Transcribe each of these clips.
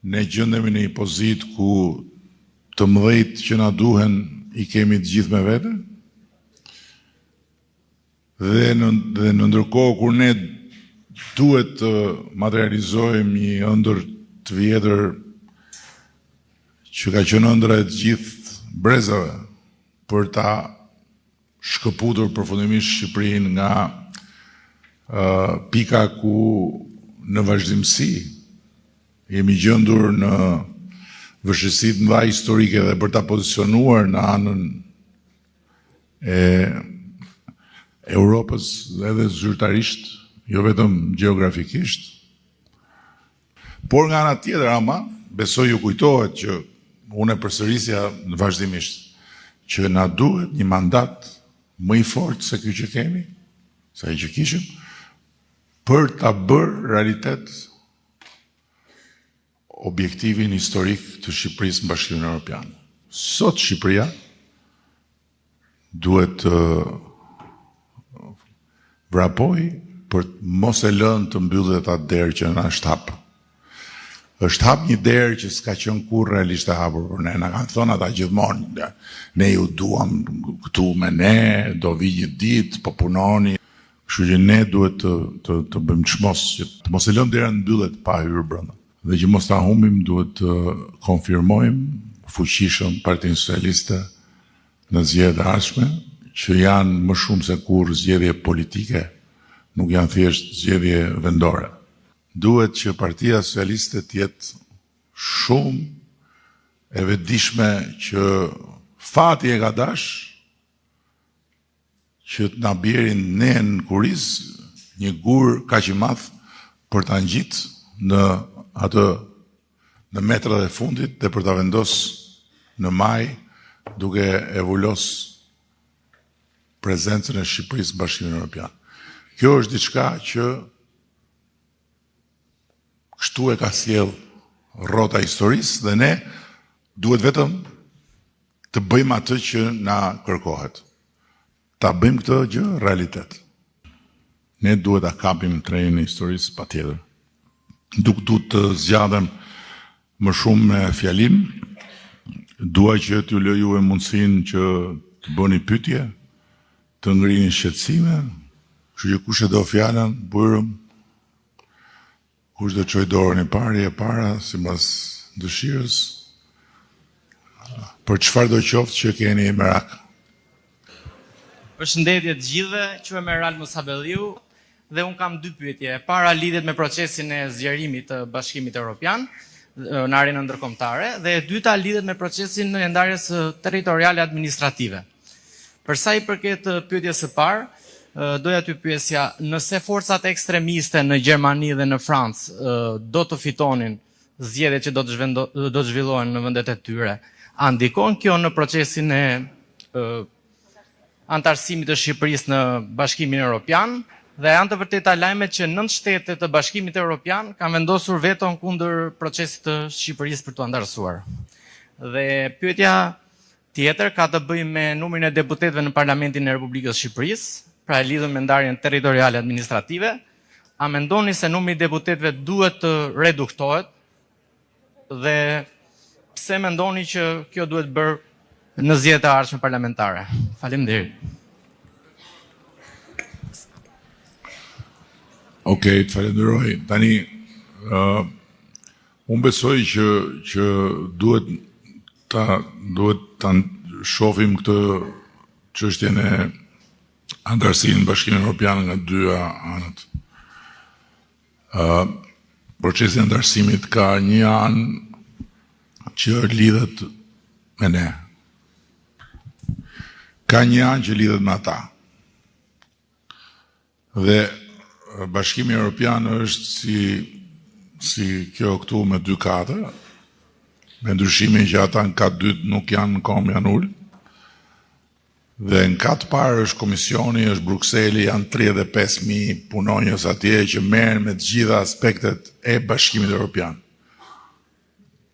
ne gjendemi në një pozitë ku të mëdhejt që na duhen i kemi të gjithë me vete, dhe në ndërkohë kur ne duhet të materializojmë një ëndër të vjetër që ka qenë ëndra e të gjithë brezave për ta shkëputur përfundimisht Shqipërinë nga pika ku në vazhdimsi jemi gjendur në vështirësi të mëdha historike dhe për ta pozicionuar në anën e Europës dhe edhe zyrtarisht, jo vetëm gjeografikisht. Por nga ana tjetër ama, besoj ju kujtohet që unë e përsërisja në vazhdimisht që na duhet një mandat më i fortë se ky që kemi, sa i që kishim, për ta bërë realitet objektivin historik të Shqipërisë në Bashkimin Evropian. Sot Shqipëria duhet të vrapoj për mos e lënë të mbyllet atë derë që na është hap. Është hap një derë që s'ka qenë kurrë realisht e hapur për ne. Na kanë thënë ata gjithmonë, ne ju duam këtu me ne, do vi një ditë, po punoni. Kështu që ne duhet të bëjmë çmos, që të mos e lëmë derën mbyllet pa hyrë brenda. Dhe që mos ta humbim, duhet të konfirmojmë fuqishëm Partinë Socialiste në zgjedhjet e ardhshme, që janë më shumë se kurrë zgjedhje politike, nuk janë thjesht zgjedhje vendore. Duhet që Partia Socialiste të jetë shumë e vetëdijshme që fati e ka dash që të na bjerin ne në kuriz një gur kaq i madh për ta ngjitë në metrat e fundit dhe për ta vendosur në maj duke e vulos prezencën e Shqipërisë në Bashkimin Evropian. Kjo është diçka që kështu e ka sjell rrota historisë dhe ne duhet vetëm të bëjmë atë që na kërkohet. Ta bëjmë këtë gjë realitet. Ne duhet ta kapim trenin e historisë patjetër. Nuk du të zgjadhem më shumë me fjalim, dua që t'ju lë juve mundësinë që të bëni pyetje, të ngrini shqetësime, kështu që kush e do fjalën, bujrëm, kush do çoj dorën e para, sipas dëshirës, për çfarë do qoftë që keni merak. Përshëndetje të gjithëve, quhem Meral Musabelliu dhe un kam dy pyetje. E para lidhet me procesin e zgjerimit të Bashkimit Evropian në arenën ndërkombëtare dhe e dyta lidhet me procesin e ndarjes territoriale administrative. Për sa i përket pyetjes së parë, doja t'ju pyesja, nëse forcat ekstremiste në Gjermani dhe në Francë do të fitonin zgjedhjet që do të zhvillohen në vendet e tyre, a ndikon kjo në procesin e antarësimit të Shqipërisë në Bashkimin Evropian? Dhe janë të vërteta lajmet që 9 shtete të Bashkimit Evropian kanë vendosur veton kundër procesit të Shqipërisë për t'u antarësuar. Dhe pyetja tjetër ka të bëjë me numrin e deputetëve në Parlamentin e Republikës së Shqipërisë, pra e lidhur me ndarjen territoriale administrative. A mendoni se numri i deputetëve duhet të reduktohet dhe pse mendoni që kjo duhet bërë në zgjedhjet e ardhshme parlamentare? Faleminderit. Okej, të falenderoj. Tani, unë besoj që duhet ta shohim këtë çështjen e antarësinë në Bashkimin Evropian nga dy anët. Procesi i antarësimit ka një anë që lidhet me ne. Ka një anë që lidhet me ata. Dhe Bashkimi Evropian është si kjo këtu me 2 kate, me ndryshimin që ata në katë dytë nuk janë në kom, janë ullë, dhe në katë parë është komisioni, është Brukseli, janë 35.000 punonjës atje që merren me të gjitha aspektet e Bashkimit Evropian.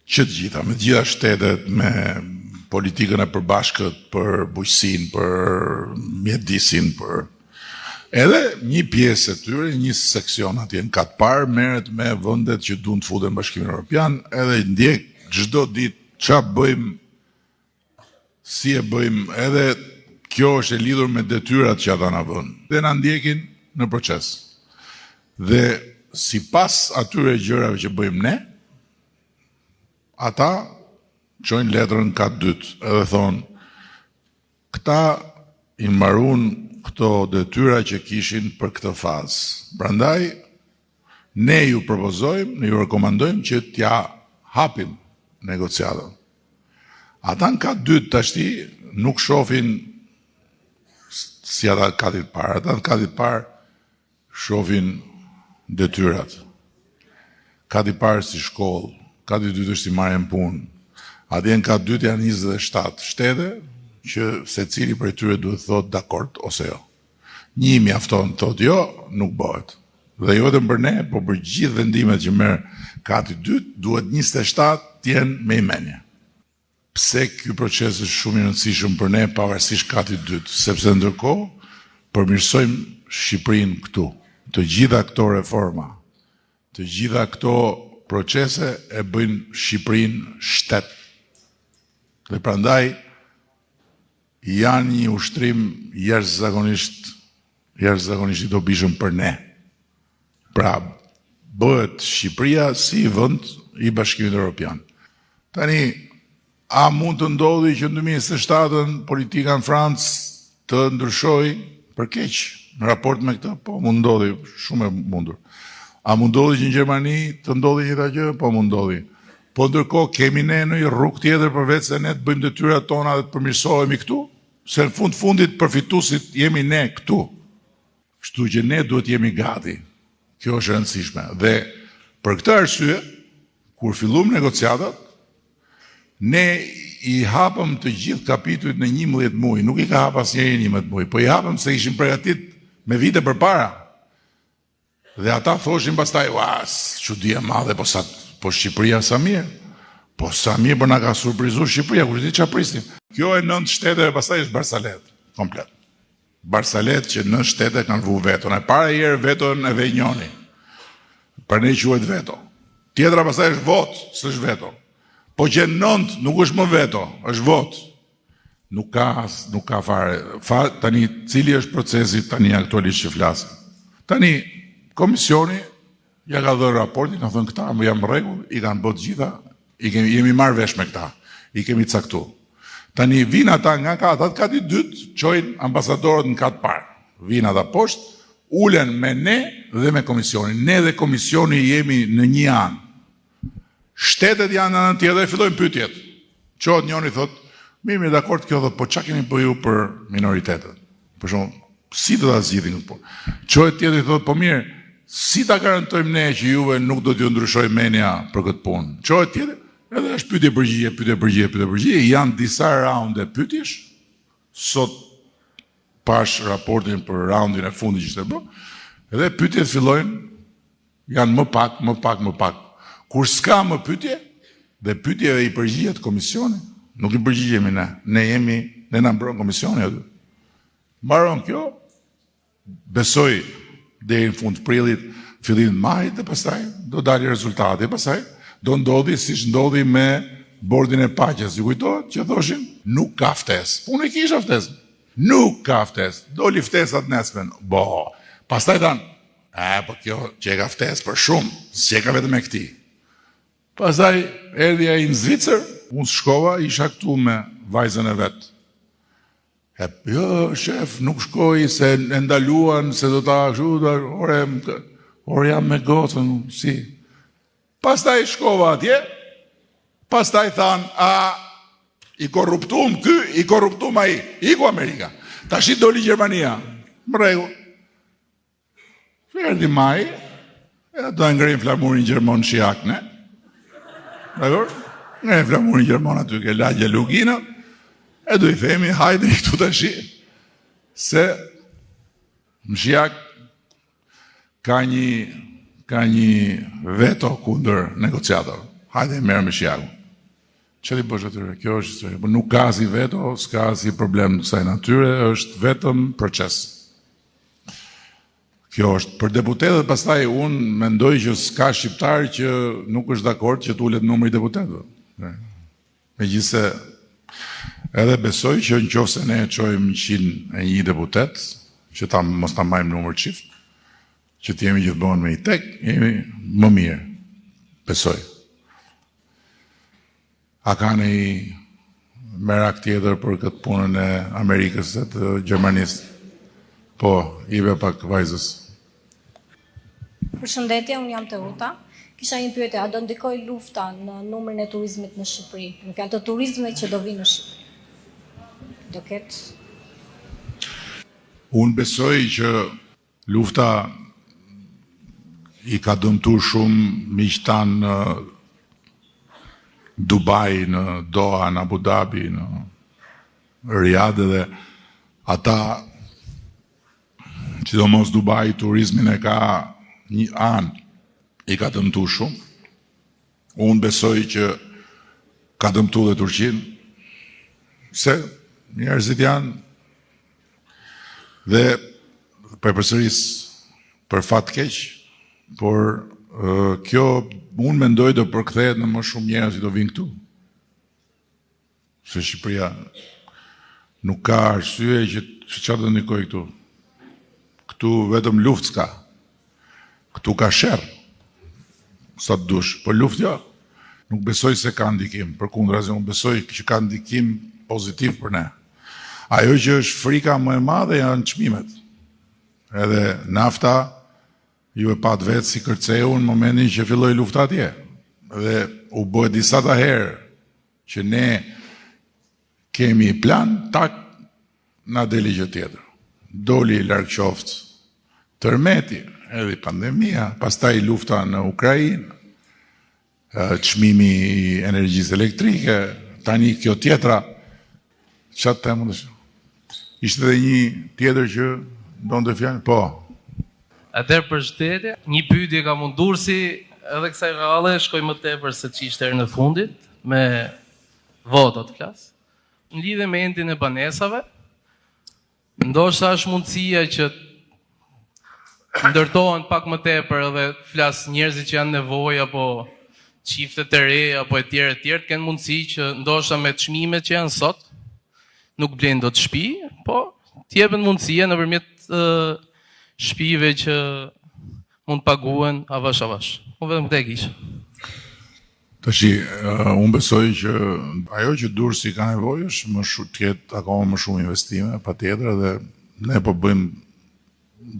Që të gjitha, me të gjitha shtetet, me politikën e përbashkët për bujqësinë, për mjedisin, për Edhe një pjesë e tyre, një seksion atje në katë parë, merret me vendet që duan të futen në Bashkimin Evropian, edhe ndjek çdo ditë ç'a bëjmë, si e bëjmë, edhe kjo është e lidhur me detyrat që ata na vënë. Dhe na ndjekin në proces. Dhe sipas atyre gjërave që bëjmë ne, ata çojnë letrën katë dytë edhe thonë, këta i mbaruan këto detyra që kishin për këtë fazë. Prandaj, ne ju propozojmë, ne ju rekomandojmë që t'ja hapim negociatën. Ata në katë dytë tashti nuk shohin si ata katit parë. Ata në katit parë shohin detyrat. Kati parë si shkollë, kati dytë është si marrjen punë. Atje në katë dytë janë 27 shtete, që se cili për tyre duhet thotë dakord ose jo. Një mjafton thotë jo, nuk bëhet. Dhe jo vetëm për ne, po për gjithë vendimet që merr kati dytë, duhet 27 të jenë me imenie. Pse ky proces është shumë i rëndësishëm për ne pavarësisht katit dytë, sepse ndërkohë përmirësojmë Shqipërinë këtu. Të gjitha këto reforma, të gjitha këto procese e bëjnë Shqipërinë shtet. Dhe prandaj janë një ushtrim jashtëzakonisht i dobishëm për ne. Pra, bëhet Shqipëria si vend i Bashkimit Evropian. Tani, a mund të ndodhi që në 2027 politika në Francë të ndryshojë për keq në raport me këtë? Po mund ndodhi, shumë e mundur. A mund ndodhi që në Gjermani të ndodhi njëta gjë? Po mund ndodhi. Po ndërkohë kemi ne në një rrugë tjetër përveç se ne të bëjmë detyrat tona dhe të përmirësohemi këtu? Se në fundit përfituesit jemi ne këtu. Kështu që ne duhet jemi gati. Kjo është e rëndësishme. Dhe për këtë arsye, kur fillum negociatat, ne i hapëm të gjithë kapitujt në 11 muaj, nuk i ka hap asnjëri 11 muaj, po i hapëm se ishim përgatit me vite përpara. Dhe ata thoshin pastaj, çudia e madhe, po Shqipëria sa mirë. Po sa mirë për na ka surprizuar Shqipëria, kur ti çfarë prisnim. Kjo e 9 shteteve pastaj është Barsalet, komplet. Barsalet që 9 shtete kanë vu veton. E para herë veton e vejnjoni. Për ne quhet veto. Tjetra pastaj është vot, s'është veto. Po që 9 nuk është më veto, është vot. Nuk ka fare. Tani cili është procesi tani aktualisht që flasim. Tani komisioni ja ka dhënë raportin, ka thënë këta më janë rregull, i kanë bërë gjitha, jemi marrë vesh me këta, i kemi caktuar. Tani vinë ata nga kati dytë, çojnë ambasadorët në katë parë. Vinë ata poshtë, ulen me ne dhe me komisionin. Ne dhe komisioni jemi në një anë. Shtetet janë në anën tjetër dhe fillojnë pyetjet. Çohet njëri thotë, mirë, dakord kjo thotë, po çka keni bëju ju për minoritetet? Për shembull, si do ta zgjidhni këtë punë? Çohet tjetri thotë, po mirë, si ta garantojmë ne që juve nuk do t'ju ndryshojë mendja për këtë punë? Çohet tjetri, edhe është pyetje, janë disa raunde pyetjesh. Sot pash raportin për raundin e fundit që ishte bë, edhe pyetjet fillojnë, janë më pak. Kur s'ka më pyetje, dhe pyetjeve i përgjigjet komisioni, nuk i përgjigjemi ne. Ne na mbron komisioni aty. Mbaron kjo, besoj deri në fund prillit, fillim majit dhe pastaj do dalë rezultati, pastaj do ndodhi siç ndodhi me bordin e paqes. Ju kujtohet që thoshin nuk ka ftesë. Unë e kisha ftesë. Nuk ka ftesë. Doli ftesat nesmen. Pastaj thanë, po kjo që e ka ftesë për shumë, s'e ka vetëm me këtij. Pastaj erdhi ai në Zvicër, unë shkova, isha këtu me vajzën e vet. Jo, shef, nuk shkoj se e ndaluan, se do ta kështu, ore jam me gocën, si. Pastaj shkova atje, pastaj than, i korruptum ky, i korruptum ai, iku Amerika. Tash i doli Gjermania. Më rregull. Erdhi maj, do e ngrej flamurin gjermon shiak, ne? Dakor? Ngrej flamurin gjermon aty ke lagje Lugina, e do i themi hajde këtu tash, se Mshiak ka një veto kundër negociatorëve. Hajde merr me Mshiakun. Çfarë bësh atyre? Kjo është historia. Nuk ka si veto, s'ka si problem të kësaj natyre, është vetëm proces. Kjo është për deputetët, pastaj unë mendoj që s'ka shqiptar që nuk është dakord që t'ulet numri i deputetëve. Megjithse edhe besoj që nëse ne çojmë 101 deputet, që mos ta mbajmë numër çift, që t'jemi gjithmonë me i tek, jemi më mirë. Besoj. A ka një merak tjetër për këtë punën e Amerikës e të Gjermanisë? Po, ibe pak vajzës. Përshëndetje, unë jam Teuta. Kisha një pyetje, a do ndikoj lufta në numrin e turizmit në Shqipëri? Në fjalë të turizmit që do vinë në Shqipëri. Do ketë? Unë besoj që lufta i ka dëmtuar shumë miqtan në Dubai, në Doha, në Abu Dhabi, në Riyadh, dhe ata, sidomos Dubai, turizmin e ka një anë, i ka dëmtuar shumë. Unë besoj që ka dëmtuar dhe Turqinë, se njerëzit janë dhe përsëris për fat keq, por kjo unë mendoj do përkthehet në më shumë njerëz që do vinë këtu. Se Shqipëria nuk ka arsye që çfarë do ndikoj këtu. Këtu vetëm luftë s'ka. Këtu ka sherr. Sa të dush, por luftë jo. Nuk besoj se ka ndikim, përkundrazi unë besoj që ka ndikim pozitiv për ne. Ajo që është frika më e madhe janë çmimet. Edhe nafta ju e pat vetë si kërceu në momentin që filloi lufta atje. Dhe u bë disa herë që ne kemi plan, tak na deli gjë tjetër. Doli larg qoftë tërmeti, edhe pandemia, pastaj lufta në Ukrainë, çmimi i energjisë elektrike, tani kjo tjetra. Çfarë temë është? Ishte edhe një tjetër që donte fjalë? Po. Atëherë përshëndetje, një pyetje ka mundur si edhe kësaj rradhe shkoj më tepër se ç'ishte herë në fundit me votat flas. Në lidhje me endin e banesave, ndoshta është mundësia që ndërtohen pak më tepër edhe flas njerëzit që janë nevojë apo çiftet e reja apo etj, kanë mundësi që ndoshta me çmimet që janë sot nuk blen dot shtëpi, po t'jepen mundësia nëpërmjet shtëpive që mund paguhen avash. Unë vetëm këtë e kisha. Tashi, unë besoj që ajo që Durrësi ka nevojë është më shumë të ketë akoma më shumë investime, patjetër, dhe ne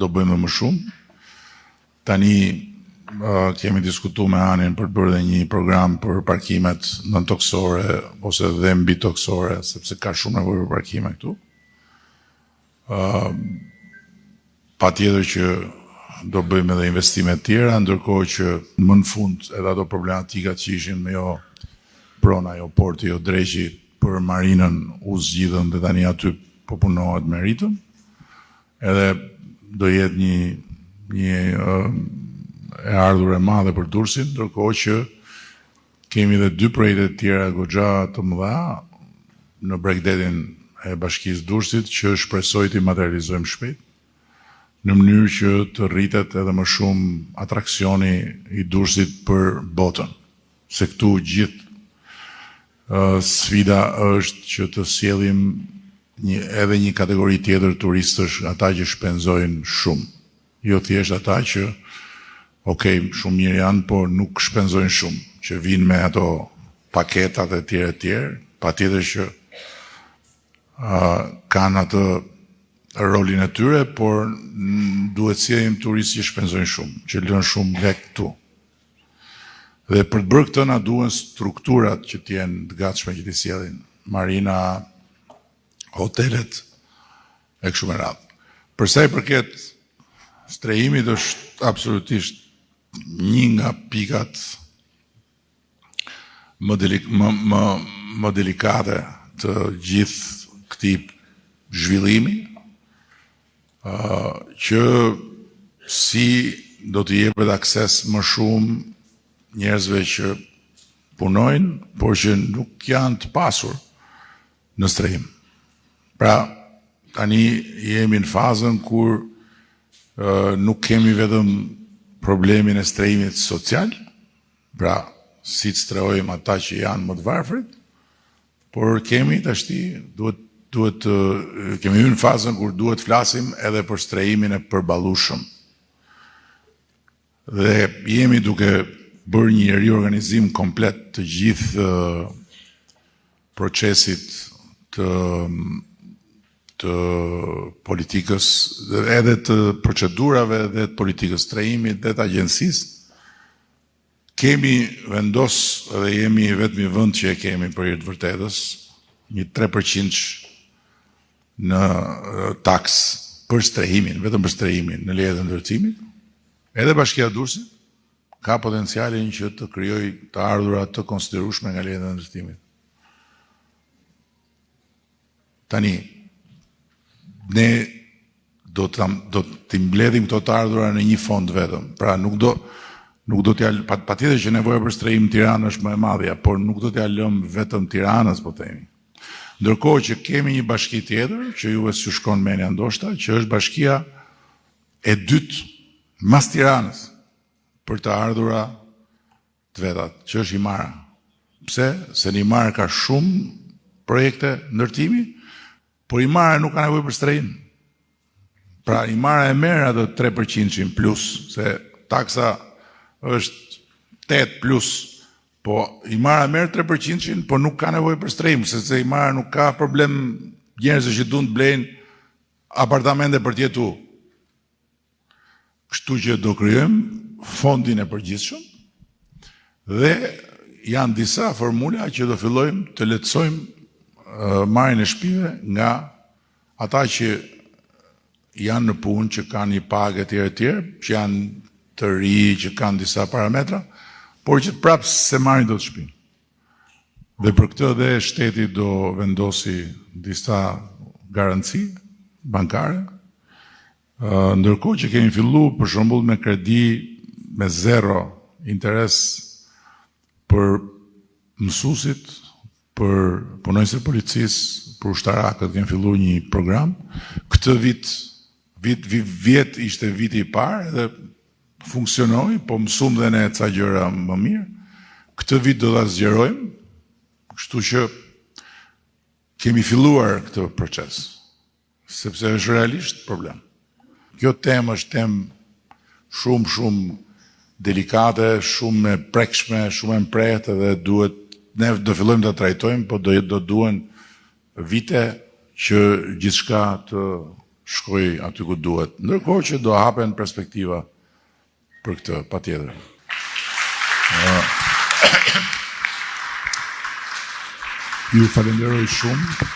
do bëjmë më shumë. Tani kemi diskutuar me Anin për të bërë dhe një program për parkimet nën-toksore ose dhe mbi toksore, sepse ka shumë nevojë për parkime këtu. Patjetër që do bëjmë edhe investime të tjera, ndërkohë që më në fund edhe ato problematikat që ishin me jo prona, jo porti, jo dreqi për marinën u zgjidhen dhe tani aty po punohet me ritëm. Edhe do jetë një e ardhur e madhe për Durrësin, ndërkohë që kemi edhe 2 projekte të tjera goxha të mëdha në Bregdetin e Bashkisë Durrësit që shpresoj të materializojmë shpejt, në mënyrë që të rritet edhe më shumë atraksioni i Durrësit për botën. Se këtu gjithë sfida është që të sjellim edhe një kategori tjetër turistësh, ata që shpenzojnë shumë. Jo thjesht ata që shumë mirë janë, por nuk shpenzojnë shumë, që vinë me ato paketat e tjerë, patjetër që kanë atë rolin e tyre, por duhet sjellim turistë që shpenzojnë shumë, që lënë shumë lek këtu. Dhe për të bërë këtë na duhen strukturat që të jenë të gatshme që t'i sjellin marina, hotelet e kështu me radhë. Për sa i përket strehimit, është absolutisht një nga pikat më delikate të gjithë këtij zhvillimi, që si do të jepet akses më shumë njerëzve që punojnë, por që nuk janë të pasur në strehim. Pra, tani jemi në fazën kur nuk kemi vetëm problemin e strehimit social, pra si të strehojmë ata që janë më të varfrit, por kemi tashti kemi hyrë në fazën kur duhet flasim edhe për strehimin e përballueshëm. Dhe jemi duke bërë një riorganizim komplet të gjithë procesit të politikës, edhe të procedurave dhe të politikës strehimit dhe të agjencisë. Kemi vendos dhe jemi vetëm i vend që e kemi për të vërtetës një 3% në taks për strehimin, vetëm për strehimin në lejet e ndërtimit. Edhe Bashkia e Durrësit ka potencialin që të krijojë të ardhura të konsiderueshme nga lejet e ndërtimit. Tani, ne do të mbledhim këto të ardhura në një fond vetëm. Pra nuk do t'ja, patjetër që nevoja për strehim në Tiranë është më e madhja, por nuk do t'ja lëm vetëm Tiranës, po themi. Ndërkohë që kemi një bashki tjetër, që juve s'ju shkon mendja ndoshta, që është bashkia e dytë mas Tiranës për të ardhura të vetat, që është Imara. Pse? Se në Imara ka shumë projekte ndërtimi, por Imara nuk ka nevojë për strehim. Pra Imara e merr atë 3% plus, se taksa është 8 plus, po Imara merr 3%, po nuk ka nevojë për strehim, sepse Imara nuk ka problem njerëz që duan të blejnë apartamente për të jetuar. Kështu që do krijojmë fondin e përgjithshëm dhe janë disa formula që do fillojmë të lehtësojmë marrjen e shtëpive nga ata që janë në punë, që kanë një pagë etj, që janë të ri, që kanë disa parametra, por që prapë se marrin dot shtëpinë. Dhe për këtë dhe shteti do vendosi disa garanci bankare, ndërkohë që kemi filluar për shembull me kredi me 0 interes për mësuesit, për punonjësit e policisë, për ushtarakët, kemi filluar një program. Këtë vit ishte viti i parë dhe funksionoi, po mësuam dhe ne ca gjëra më mirë. Këtë vit do ta zgjerojmë, kështu që kemi filluar këtë proces, sepse është realisht problem. Kjo temë është temë shumë delikate, shumë e prekshme, shumë e mprehtë dhe ne do fillojmë të trajtojmë, po do duhen vite që gjithçka të shkojë aty ku duhet. Ndërkohë që do hapen perspektiva për këtë, patjetër. Ju falenderoj shumë.